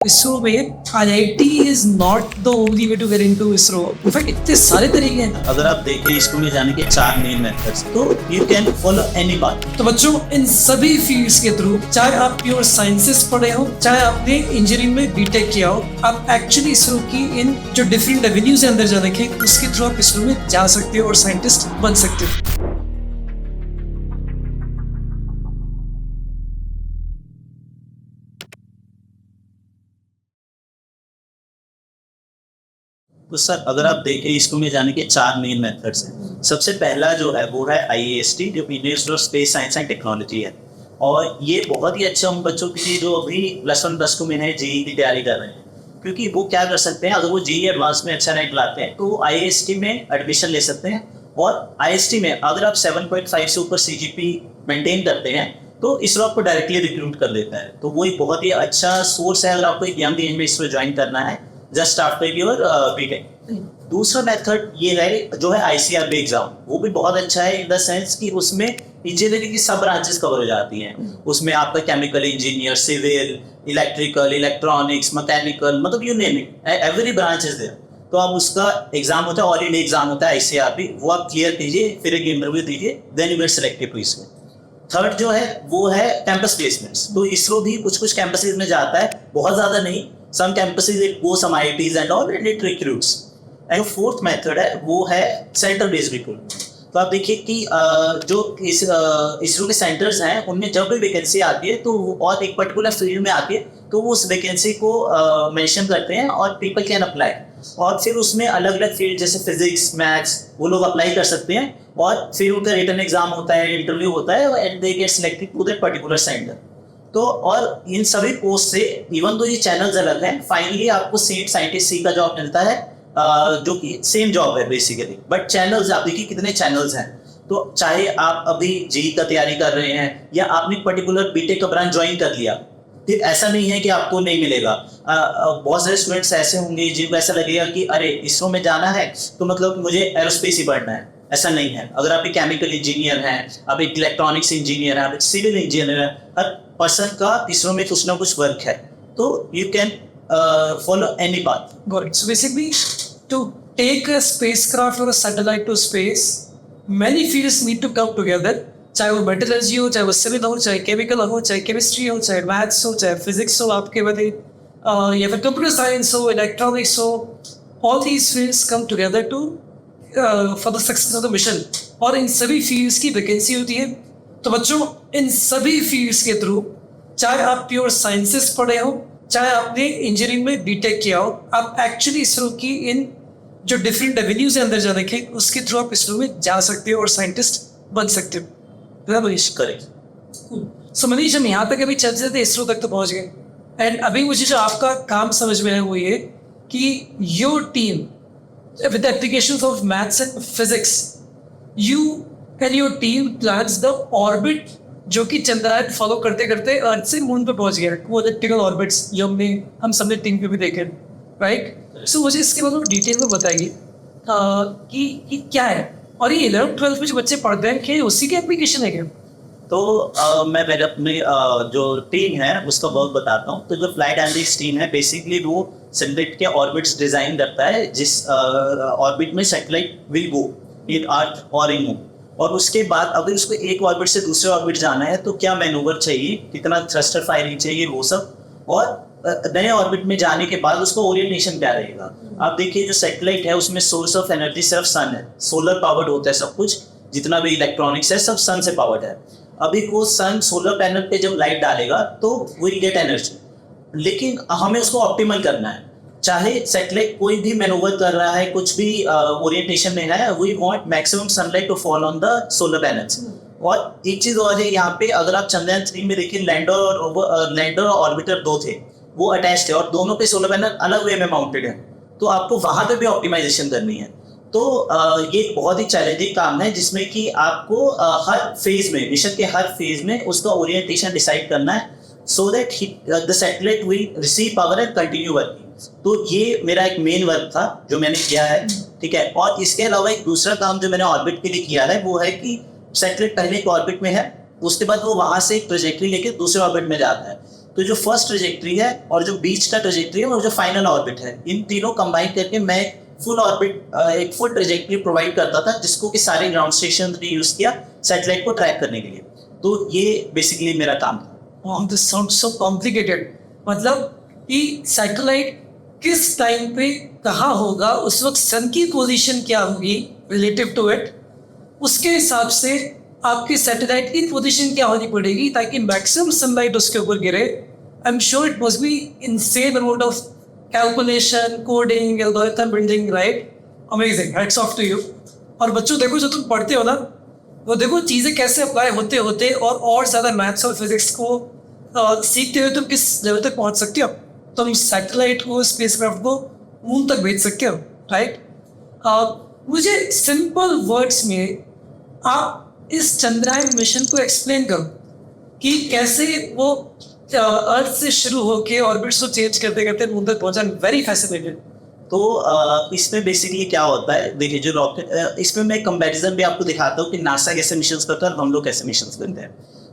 इसरो में IIT is not the only way to get into ISRO. In fact इतने सारे तरीके हैं। अगर आप देखें इसरो में जाने के 4 मेन मेथड्स, तो you can follow any path. तो बच्चों इन सभी फील्ड्स के थ्रू, चाहे आप प्योर साइंसेस पढ़े हो, चाहे आपने इंजीनियरिंग में बीटेक किया हो, आप एक्चुअली इसरो की इन जो डिफरेंट एवेन्यूज है अंदर जाने के, उसके थ्रू आप इसरो में जा सकते हो और साइंटिस्ट बन सकते हो। तो सर अगर आप देखें इसरो में जाने के 4 मेन मेथड्स हैं। सबसे पहला जो है वो है IAST, जो Indian institute of space science and technology है। और ये बहुत ही अच्छा उन बच्चों के लिए जो अभी +1 +2 में है, जेईई की तैयारी कर रहे हैं। क्योंकि वो क्या कर सकते हैं, अगर वो जेईई एडवांस में अच्छा रैंक लाते हैं तो IAST में एडमिशन ले सकते हैं। और IAST में अगर आप 7.5 से ऊपर CGP मेंटेन करते हैं तो इसरो आपको डायरेक्टली रिक्रूट कर लेता है। तो वो एक बहुत ही अच्छा सोर्स है अगर आपको एक यंग एज में इसरो ज्वाइन करना है, जस्ट आफ्टर योर बीटेक। दूसरा मेथड ये है जो है ICRB एग्जाम। वो भी बहुत अच्छा है इन द सेंस कि उसमें इंजीनियरिंग की सब ब्रांचेस कवर हो जाती हैं। उसमें आपका chemical engineer, civil, electrical, electronics, mechanical, मतलब you name it, every branch is there. तो आप उसका एग्जाम होता है, ऑल इंडिया एग्जाम होता है ICRB, वो आप क्लियर कीजिए, फिर एक इंटरव्यू दीजिए, then you get selected to इसमें। थर्ड जो है वो है कैंपस प्लेसमेंट्स। तो इसरो भी कुछ कुछ कैंपसेस में जाता है, बहुत ज़्यादा नहीं। Some campuses it goes some IITs and all, and it recruits. And fourth method है वो है सेंटर बेस्ड रिक्रूट। तो आप देखिए कि जो इसरो के सेंटर्स हैं उनमें जब भी वैकेंसी आती है तो और एक पर्टिकुलर फील्ड में आती है तो वो उस वैकेंसी को मेंशन करते हैं और पीपल कैन अप्लाई। और फिर उसमें अलग अलग फील्ड जैसे फिजिक्स, मैथ्स, वो लोग अप्लाई कर सकते हैं। और फिर उनका रिटन एग्जाम होता है, इंटरव्यू होता है, and they get selected to that particular centre. तो और इन सभी पोस्ट से इवन तो ये चैनल्स अलग हैं, फाइनली आपको सेम साइंटिस्ट सी का जॉब मिलता है, जो कि सेम जॉब है बेसिकली। बट चैनल्स आप देखिए कितने चैनल्स हैं। तो चाहे आप अभी जेईई का तैयारी कर रहे हैं या आपने पर्टिकुलर बीटेक का ब्रांच ज्वाइन कर लिया, फिर ऐसा नहीं है कि आपको नहीं मिलेगा। बहुत सारे स्टूडेंट्स ऐसे होंगे जिनको ऐसा लगेगा कि अरे इसरो में जाना है तो मतलब मुझे एरोस्पेस ही पढ़ना है। ऐसा नहीं है। अगर आप एक केमिकल इंजीनियर हैं, आप एक इलेक्ट्रॉनिक्स इंजीनियर हैं, आप एक सिविल इंजीनियर हैं, हर पर्सन का इसरो में कुछ ना कुछ वर्क है। तो you can follow any path. Got it. So basically, to take a spacecraft or a satellite to space, many fields need to come together. चाहे वो मेटलर्जी हो, चाहे वो सिविल हो, चाहे केमिकल हो, चाहे केमिस्ट्री हो, चाहे मैथ्स हो, चाहे फिजिक्स हो आपके बदे, या फिर कंप्यूटर साइंस हो, इलेक्ट्रॉनिक्स हो, all these fields come together to for the success of the mission। और इन सभी फील्ड्स की वैकेंसी होती है। तो बच्चों इन सभी फील्ड्स के थ्रू, चाहे आप प्योर साइंसेस पढ़े हो, चाहे आपने इंजीनियरिंग में बीटेक किया हो, आप एक्चुअली इसरो की इन जो डिफरेंट एवेन्यूज है अंदर जाने के, उसके थ्रू आप इसरो में जा सकते हो और साइंटिस्ट बन सकते हो। मनीष करेक्ट। सो मनीष, हम यहाँ तक अभी चलते थे, इसरो तक तो पहुँच गए। एंड अभी मुझे जो आपका काम समझ में है वो ये कि your team with the applications of maths and physics, you and your team plans the orbit जो कि चंद्रयान फॉलो करते करते अर्थ से मून पे पहुंच गया। वो इलेक्ट्रिकल ऑर्बिट्स जो हम सबने टीम पे भी देखे, राइट। सो मुझे इसके बारे में डिटेल में बताइए कि क्या है, और ये 11th-12th में जो बच्चे पढ़ते हैं कि उसी की एप्लीकेशन है क्या? तो मैं पहले अपनी जो टीम है उसका वर्क बताता हूँ। तो जो फ्लाइट एनालिस्ट टीम है बेसिकली वो सैटेलाइट के ऑर्बिट्स डिजाइन करता है, जिस ऑर्बिट में सैटेलाइट विल गो इन अर्थ और इन मून। और उसके बाद अगर उसको एक ऑर्बिट से दूसरे ऑर्बिट जाना है तो क्या मैनूवर चाहिए, कितना थ्रस्टर फायरिंग चाहिए, वो सब। और नए ऑर्बिट में जाने के बाद उसको ओरिएंटेशन क्या रहेगा। आप देखिए जो सैटेलाइट है उसमें सोर्स ऑफ एनर्जी सिर्फ सन है, सोलर पावर्ड होता है सब कुछ, जितना भी इलेक्ट्रॉनिक्स है सब सन से पावर्ड है। अभी वो सन सोलर पैनल पे जब लाइट डालेगा तो विल गेट एनर्जी, लेकिन हमें उसको ऑप्टिमल करना है। चाहे सैटेलाइट कोई भी मैनूवर कर रहा है, कुछ भी ओरिएंटेशन में है, we want maximum sunlight to fall on the solar panels. और एक चीज और है यहाँ पे, अगर आप चंद्रयान 3 में देखिए लैंडर और ऑर्बिटर 2 थे, वो अटैच थे और दोनों पे सोलर पैनल अलग वे में माउंटेड है। तो आपको वहां पे भी ऑप्टिमाइजेशन करनी है। तो ये बहुत ही चैलेंजिंग काम है जिसमें कि आपको हर फेज में, मिशन के हर फेज में उसका ओरिएंटेशन डिसाइड करना है, so that the satellite will receive power and continue working. तो ये मेरा एक मेन वर्क था जो मैंने किया है, ठीक है। और इसके अलावा एक दूसरा काम जो मैंने ऑर्बिट के लिए किया है वो है कि सैटेलाइट पहले एक ऑर्बिट में है, उसके बाद वो वहां से एक ट्रेजेक्टरी लेके दूसरे ऑर्बिट में जाता है। तो जो फर्स्ट ट्रेजेक्ट्री है और जो बीच का ट्रेजेक्ट्री है और जो फाइनल ऑर्बिट है, इन तीनों कंबाइन करके मैं फुल ऑर्बिट एक फुल ट्रेजेक्ट्री प्रोवाइड करता था, जिसको कि सारे ग्राउंड स्टेशन ने यूज किया सैटेलाइट को ट्रैक करने के लिए। तो ये बेसिकली मेरा काम था। This sound so complicated. मतलब कि सैटेलाइट किस टाइम पे कहाँ होगा, उस वक्त सन की पोजीशन क्या होगी रिलेटिव टू इट, उसके हिसाब से आपकी सैटेलाइट की पोजीशन क्या होनी पड़ेगी ताकि मैक्सिमम सनलाइट उसके ऊपर गिरे। I am sure it must be insane amount of calculation, coding, algorithm building, right? Amazing, hats off to you. और बच्चों देखो, जो तुम पढ़ते हो ना, वो देखो चीज़ें कैसे अप्लाई होते होते और ज़्यादा मैथ्स और फिजिक्स को सीखते हुए तुम किस लेवल तक पहुंच सकते हो। तुम सैटेलाइट को, स्पेसक्राफ्ट को मून तक भेज सकते हो, राइट? मुझे सिंपल वर्ड्स में आप इस चंद्रयान मिशन को एक्सप्लेन करो कि कैसे वो अर्थ से शुरू होके ऑर्बिट्स को चेंज करते करते मून तक पहुंचा। Very fascinated. तो इसमें बेसिकली क्या होता है, देखिए जो रॉकेट, इसमें मैं कंपैरिजन भी आपको दिखाता हूँ कि नासा कैसे मिशन करता है और हम लोग कैसे मिशन करते हैं।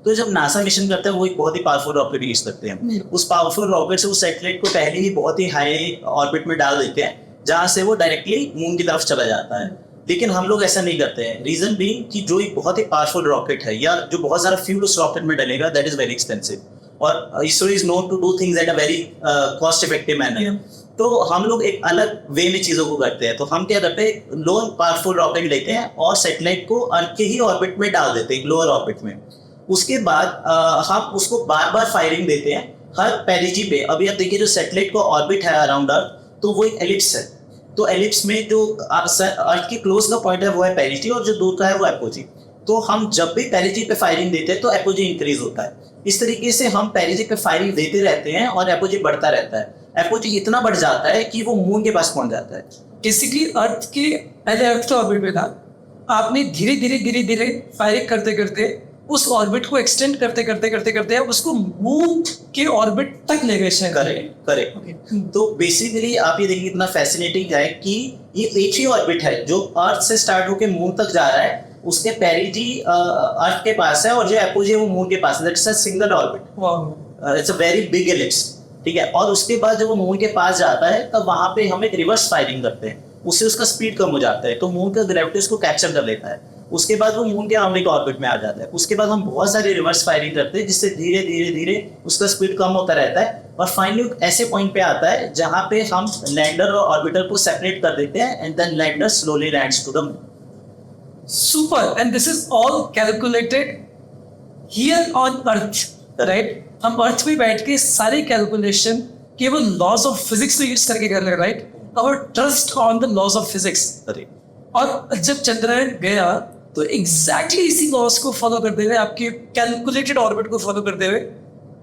तो जब नासा मिशन करता है वो एक बहुत ही पावरफुल रॉकेट यूज करते हैं। उस पावरफुल रॉकेट से वो सैटेलाइट को पहले ही बहुत ही हाई ऑर्बिट में डाल देते हैं, जहाँ से वो डायरेक्टली मून की तरफ चला जाता है। लेकिन हम लोग ऐसा नहीं करते हैं। रीजन भी कि जो एक बहुत ही पावरफुल रॉकेट है या जो बहुत सारा फ्यूल उस रॉकेट में डलेगा, दैट इज वेरी एक्सपेंसिव, और ISRO is known to do things at a very cost effective manner. तो हम लोग एक अलग वे में चीज़ों को करते हैं। तो हम क्या करते हैं, लो पावरफुल रॉकेट लेते हैं और सैटेलाइट को अर्थ के ही ऑर्बिट में डाल देते हैं, लोअर ऑर्बिट में। उसके बाद हम उसको बार बार फायरिंग देते हैं हर पेरिजी पे। अभी आप देखिए जो सैटेलाइट का ऑर्बिट है अराउंड अर्थ, तो वो एक एलिप्स है। तो एलिप्स में जो अर्थ के क्लोज का पॉइंट है वो है पेरिजी, और जो दूर का है वो एपोजी। तो हम जब भी पेरिजी पे फायरिंग देते हैं तो एपोजी इंक्रीज होता है। इस तरीके से हम पेरिजी पे फायरिंग देते रहते हैं और एपोजी बढ़ता रहता है। एपोजी इतना बढ़ जाता है कि वो मून के पास पहुंच जाता है। बेसिकली अर्थ के पहले अर्थ के ऑर्बिट में था, आपने धीरे धीरे धीरे धीरे फायरिंग करते करते उस ऑर्बिट को एक्सटेंड करते करते करते करते आप उसको मून के ऑर्बिट तक ले गए। करेक्ट। तो बेसिकली आप ये देखिए कितना फैसिनेटिंग है कि ये एक ही ऑर्बिट है जो अर्थ से स्टार्ट होकर मून तक जा रहा है। उसके पेरिजी अर्थ के पास है और जो एपोजी है वो मून के पास है। That's a single orbit. It's a very big ellipse, ठीक है। और उसके बाद जब वो मून के पास जाता है तब वहां पे हम एक रिवर्स फायरिंग करते हैं, उससे उसका स्पीड कम हो जाता है, तो मून का ग्रेविटी उसको कैप्चर कर लेता है। उसके बाद वो मून के राउंडिंग ऑर्बिट में आ जाता है। उसके बाद हम बहुत सारी रिवर्स फायरिंग करते हैं, जिससे धीरे धीरे धीरे उसका स्पीड कम होता रहता है और फाइनली ऐसे पॉइंट पे आता है जहां पे हम लैंडर और ऑर्बिटर को सेपरेट कर देते हैं and then lander slowly lands to the moon. Super. And this is all calculated here on earth, right? हम अर्थ में बैठ के सारे कैलकुलेशन केवल लॉज ऑफ फिजिक्स को यूज करके कर रहे हैं, राइट? और trust on the laws of physics. और जब चंद्रयान गया तो एग्जैक्टली इसी लॉज को फॉलो करते हुए, आपके कैलकुलेटेड ऑर्बिट को फॉलो करते हुए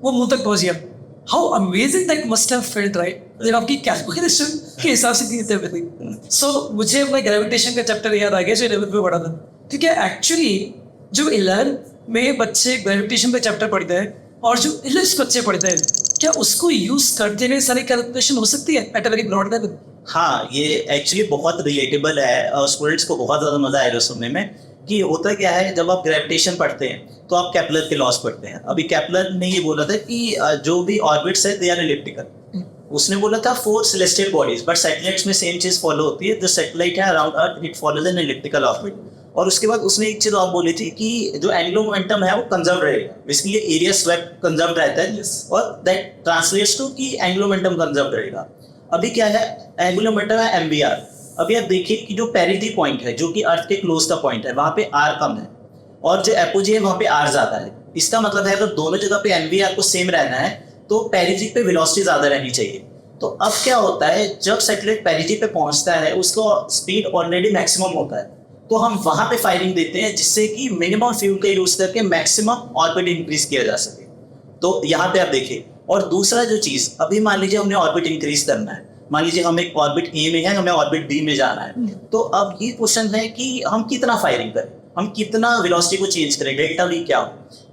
वो मून तक पहुंच गया। How amazing that must have felt, right? जब आपकी कैलकुलेशन के हिसाब से थी एवरीथिंग। सो मुझे अपना ग्रेविटेशन का चैप्टर याद आ गया जो 11th में पढ़ा था। ठीक है, एक्चुअली जो 11th में बच्चे ग्रेविटेशन का चैप्टर पढ़ते हैं और जो 11th बच्चे पढ़ते हैं, क्या उसको यूज करते हुए सारी कैलकुलेशन हो सकती है at a very broad level? हाँ, ये एक्चुअली बहुत रिलेटेबल है और स्टूडेंट्स को बहुत ज़्यादा मजा आएगा सुनने में कि होता क्या है। जब आप ग्रेविटेशन पढ़ते हैं तो आप केपलर के लॉस पढ़ते हैं। अभी केपलर ने ये बोला था कि जो भी ऑर्बिट्स है दे आर एलिप्टिकल। उसने बोला था 4 सेलेस्टियल बॉडीज, बट सैटेलाइट्स में सेम चीज फॉलो होती है। जो सैटेलाइट है around earth, it follows an elliptical orbit. और उसके बाद उसने एक चीज और बोली थी कि जो एंगुलर मोमेंटम है वो कंजर्व रहेगा। बेसिकली एरिया स्वेप्ट कंजर्व रहता है और दैट ट्रांसलेट्स टू कि एंगुलर मोमेंटम कंजर्व रहेगा। अभी क्या है, एंगुलर मोमेंटम है MVR। अभी आप देखिए कि जो पेरिजी पॉइंट है, जो कि अर्थ के क्लोज का पॉइंट है, वहां पे R कम है और जो एपोजी है वहां पे R ज्यादा है। इसका मतलब है अगर दोनों जगह पे MVR को सेम रहना है तो पेरिजी पे वेलोसिटी ज्यादा रहनी चाहिए। तो अब क्या होता है, जब सैटेलाइट पेरिजी पे पहुंचता है उसका स्पीड ऑलरेडी मैक्सिमम होता है, तो हम वहां पे फायरिंग देते हैं जिससे कि मिनिमम फ्यूल का यूज करके मैक्सिमम ऑर्बिट इंक्रीज किया जा सके। तो यहाँ पे आप देखिए। और दूसरा जो चीज, अभी मान लीजिए हमने ऑर्बिट इंक्रीज करना है, मान लीजिए हम एक ऑर्बिट ए में है, हमें ऑर्बिट बी में जाना है, तो अब ये क्वेश्चन है कि हम कितना फायरिंग करें, हम कितना वेलोसिटी को चेंज करें, डेल्टा वी क्या हो।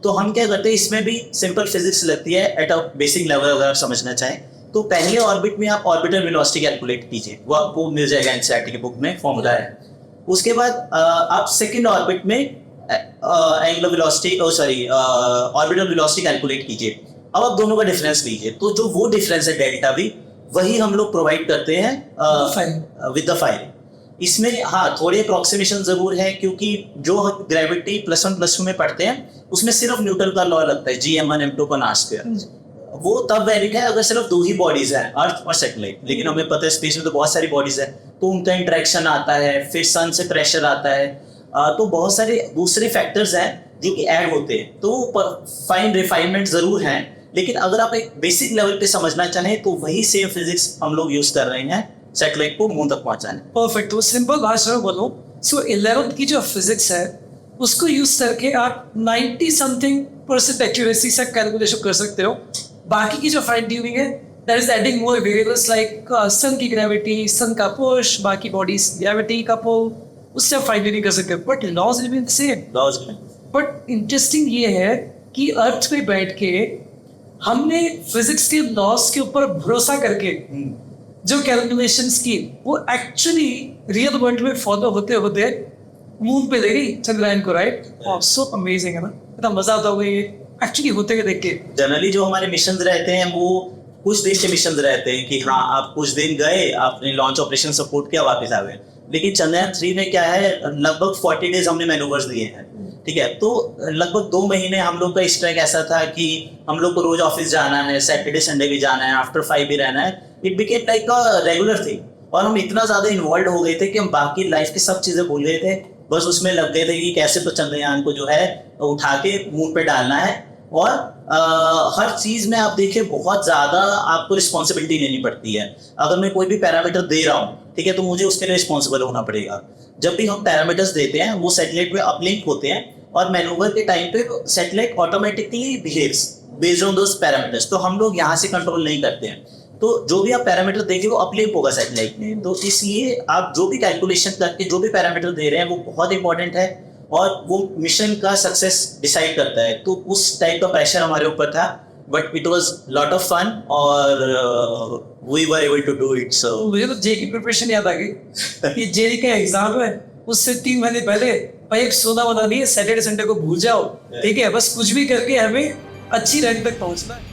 तो हम क्या करते हैं, इसमें भी सिंपल फिजिक्स लगती है एट अ बेसिक लेवल। अगर आप समझना चाहें तो पहले ऑर्बिट में आप ऑर्बिटल वेलोसिटी कैलकुलेट कीजिए, वो आपको मिल जाएगा एनसीईआरटी की बुक में, फॉर्मूला है। उसके बाद आप सेकेंड ऑर्बिट में angular velocity orbital velocity calculate कीजिए। अब आप दोनों का डिफरेंस लीजिए, तो जो वो डिफरेंस है डेल्टा वी, वही हम लोग प्रोवाइड करते हैं विद द फाइल। इसमें हाँ थोड़े अप्रोक्सीमेशन जरूर है, क्योंकि जो ग्रेविटी +1 +2 में पढ़ते हैं उसमें सिर्फ न्यूटन का लॉ लगता है, G(m1 m2 / r²) वो तब वैलिड है अगर सिर्फ 2 ही बॉडीज हैं, अर्थ और सैटेलाइट। लेकिन हमें पता है स्पेस में तो बहुत सारी बॉडीज है, तो उनका इंटरेक्शन आता है, फिर सन से प्रेशर आता है, तो बहुत सारे दूसरे फैक्टर्स हैं जो कि ऐड होते हैं। तो फाइन रिफाइनमेंट जरूर हैं, लेकिन अगर आप एक बेसिक लेवल पे समझना चाहें तो वही सेम फिजिक्स हम लोग यूज कर रहे हैं सैटेलाइट को मून तक पहुंचाने। परफेक्ट। तो सिंपल भाषा में बोलो, सो 11th की जो फिजिक्स है उसको यूज करके आप 90 समथिंग% एक्यूरेसी से कैलकुलेशन कर सकते हो। बाकी की जो फाइन ट्यूनिंग है that is adding more variables like sun की ग्रेविटी, सन का पुश, बाकी बॉडीज ग्रेविटी का पुल, उससे आप फाइन ट्यूनिंग कर सकते हो, but laws remain the same. Laws में बट इंटरेस्टिंग ये है कि अर्थ पे बैठ के हमने फिजिक्स के लॉस के ऊपर भरोसा करके जो कैलकुलेशंस की वो एक्चुअली रियल वर्ल्ड में फॉलो होते होते मून पे ले गई चंद्रयान को, राइट? सो अमेजिंग है ना, इतना मजा आता होगा ये एक्चुअली होते हुए देख के। जनरली जो हमारे मिशन रहते हैं वो कुछ देश के मिशन रहते हैं कि हाँ आप कुछ दिन गए, आपने लॉन्च ऑपरेशन सपोर्ट किया, वापस आ गए। लेकिन चंद्रयान 3 में क्या है, लगभग 40 डेज हमने मैनूवर्स दिए हैं, ठीक है? तो लगभग 2 महीने हम लोग का इस ट्रैक ऐसा था कि हम लोग को रोज ऑफिस जाना है, सैटरडे संडे भी जाना है, आफ्टर 5 भी रहना है। It became like a regular thing, और हम इतना ज्यादा इन्वॉल्व हो गए थे कि हम बाकी लाइफ की सब चीजें भूल गए थे, बस उसमें लग गए थे कि कैसे तो चंद्रयान को जो है उठा के मून पे डालना है। और हर चीज में आप देखिए बहुत ज्यादा आपको रिस्पॉन्सिबिलिटी लेनी पड़ती है। अगर मैं कोई भी पैरामीटर दे रहा हूँ, ठीक है, तो मुझे उसके लिए रिस्पॉन्सिबल होना पड़ेगा। जब भी हम पैरामीटर्स देते हैं वो सैटेलाइट में अपलिंक होते हैं, और मैनूवर के टाइम पे satellite automatically behaves based on those parameters. तो हम लोग यहाँ से कंट्रोल नहीं करते हैं, तो जो भी आप पैरामीटर देंगे वो अपलिंक होगा सैटेलाइट में। तो इसलिए आप जो भी कैलकुलेशन करके जो भी पैरामीटर दे रहे हैं वो बहुत इंपॉर्टेंट है, और वो मिशन का सक्सेस डिसाइड करता है। तो उस टाइप का प्रेशर हमारे ऊपर था, but it was lot of fun, और we were able to do it. So मुझे तो जे की प्रिपरेशन याद आ गई कि जे का एग्जाम है, उससे 3 महीने पहले भाई एक सोना वाला नहीं है, सैटरडे संडे को भूल जाओ, ठीक है, बस कुछ भी करके हमें अच्छी रैंक तक पहुंचना है।